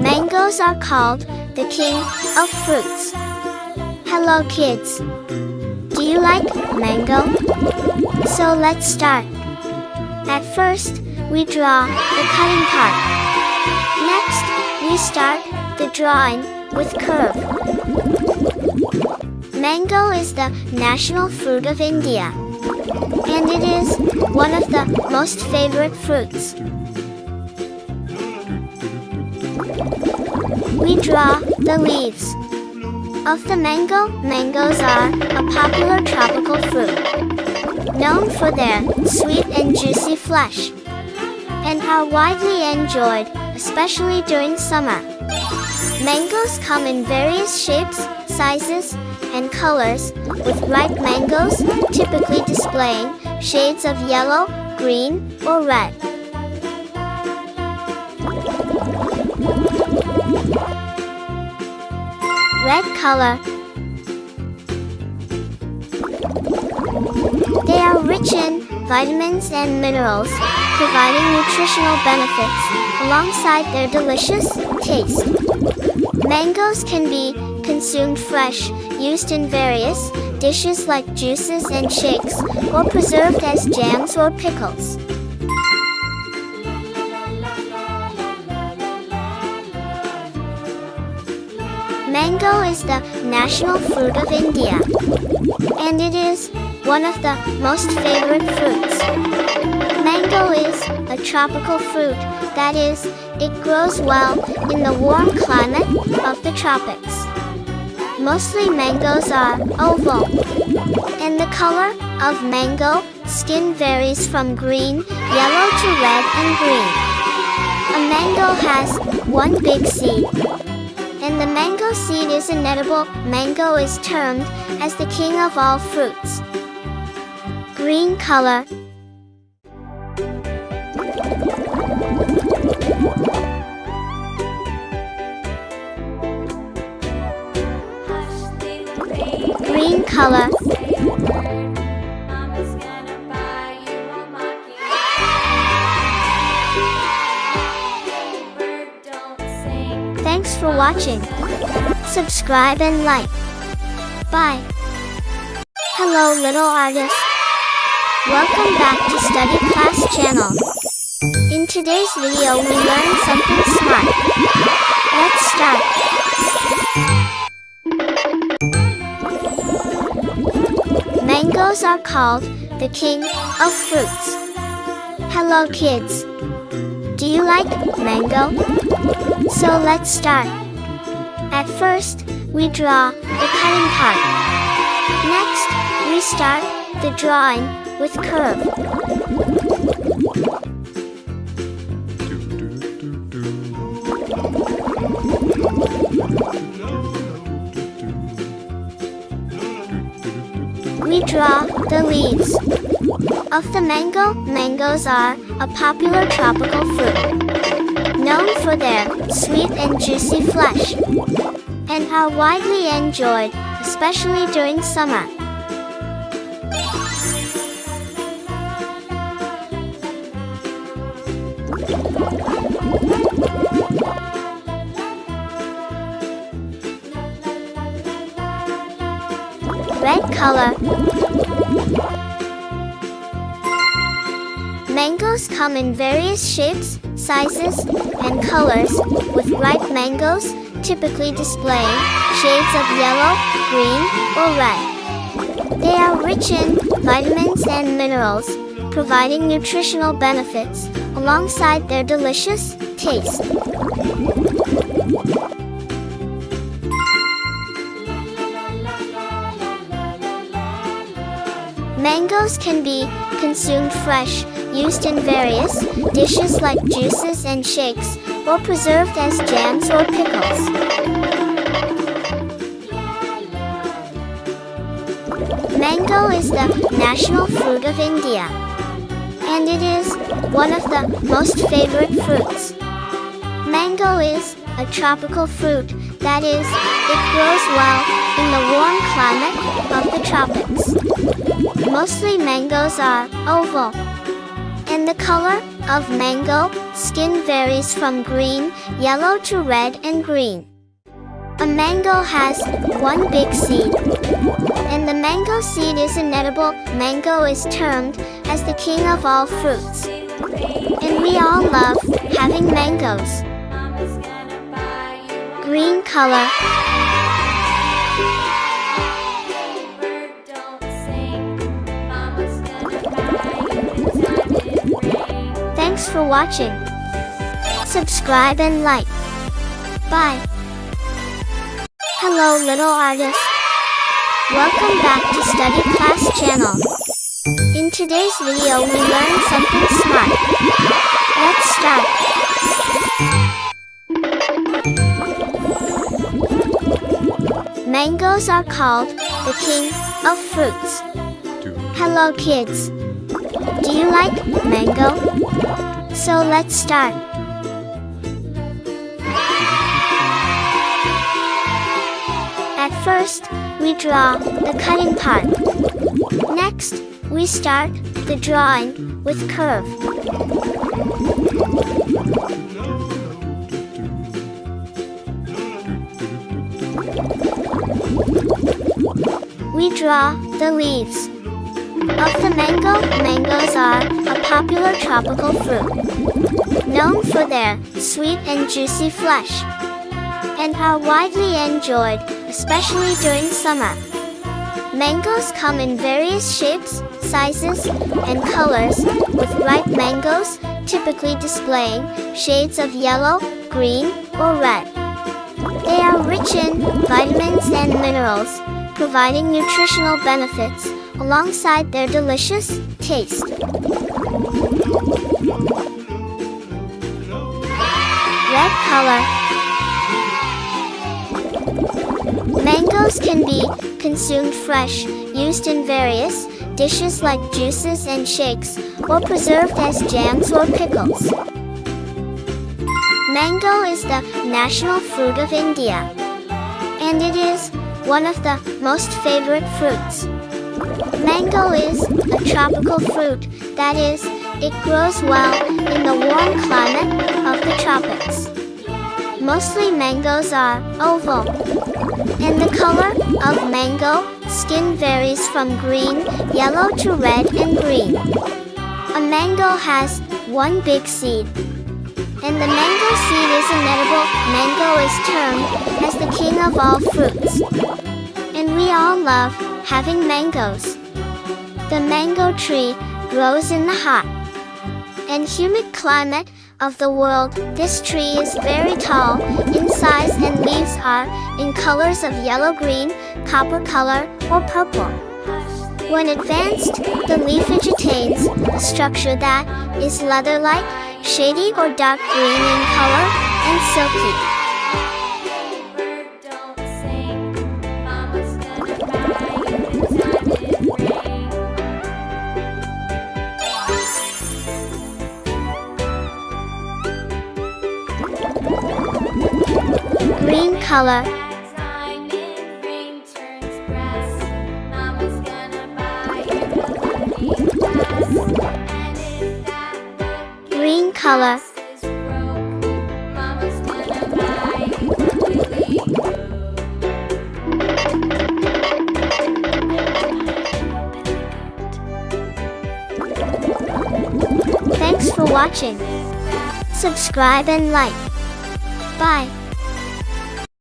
Mangoes are called the king of fruits. Hello kids! Do you like mango? So let's start. At first, we draw the cutting part. Next, we start the drawing with curve. Mango is the national fruit of India, and it is one of the most favorite fruits. We draw the leaves of the mango. Mangoes are a popular tropical fruit, known for their sweet and juicy flesh, and are widely enjoyed, especially during summer. Mangoes come in various shapes, sizes, and colors, with ripe mangoes typically displaying shades of yellow, green, or red. Red color. They are rich in vitamins and minerals, providing nutritional benefits alongside their delicious taste. Mangoes can be consumed fresh, used in various dishes like juices and shakes, or preserved as jams or pickles. Mango is the national fruit of India, and it is one of the most favorite fruits. Mango is a tropical fruit, that is, it grows well in the warm climate of the tropics. Mostly mangoes are oval, and the color of mango skin varies from green, yellow to red and green. A mango has one big seed, and the mango seed is an edible. Mango is termed as the king of all fruits. Green color. Green color. Thanks for watching. Subscribe and like. Bye. Hello little artist. Welcome back to Study Class channel. In today's video we learn something smart. Let's start. Mangoes are called the king of fruits. Hello kids. Do you like mango? So let's start. At first, we draw the cutting part. Next, we start the drawing with curve. We draw the leaves of the mango. Mangoes are a popular tropical fruit, known for their sweet and juicy flesh, and are widely enjoyed, especially during summer. Red color. Mangoes come in various shapes, sizes, and colors, with ripe mangoes typically displaying shades of yellow, green, or red. They are rich in vitamins and minerals, providing nutritional benefits alongside their delicious taste. Mangoes can be consumed fresh, used in various dishes like juices and shakes, or preserved as jams or pickles. Mango is the national fruit of India, and it is one of the most favorite fruits. Mango is a tropical fruit that is, it grows well in the warm climate of the tropics. Mostly mangoes are oval. And the color of mango skin varies from green, yellow to red and green. A mango has one big seed. And the mango seed is an edible. Mango is termed as the king of all fruits. And we all love having mangoes. Green color. Thanks for watching. Subscribe and like. Bye. Hello little artist. Welcome back to Study Class channel. In today's video we learn something smart. Let's start. Mangoes are called the king of fruits. Hello kids. Do you like mango? So let's start. At first, we draw the cutting part. Next, we start the drawing with curve. We draw the leaves of the mango. Mangoes are a popular tropical fruit, known for their sweet and juicy flesh, and are widely enjoyed, especially during summer. Mangoes come in various shapes, sizes, and colors, with ripe mangoes typically displaying shades of yellow, green, or red. They are rich in vitamins and minerals, providing nutritional benefits alongside their delicious taste. Red color. Mangoes can be consumed fresh, used in various dishes like juices and shakes, or preserved as jams or pickles. Mango is the national fruit of India, and it is one of the most favorite fruits. Mango is a tropical fruit, that is, it grows well in the warm climate of the tropics. Mostly mangoes are oval, and the color of mango skin varies from green, yellow to red and green. A mango has one big seed, and the mango seed is an edible. Mango is termed as the king of all fruits, and we all love having mangoes. The mango tree grows in the hot and humid climate of the world. This tree is very tall in size and leaves are in colors of yellow-green, copper color, or purple. When advanced, the leafage attains a structure that is leather-like, shady or dark green in color, and silky. Green color. Green color. Thanks for watching. Subscribe and like. Bye.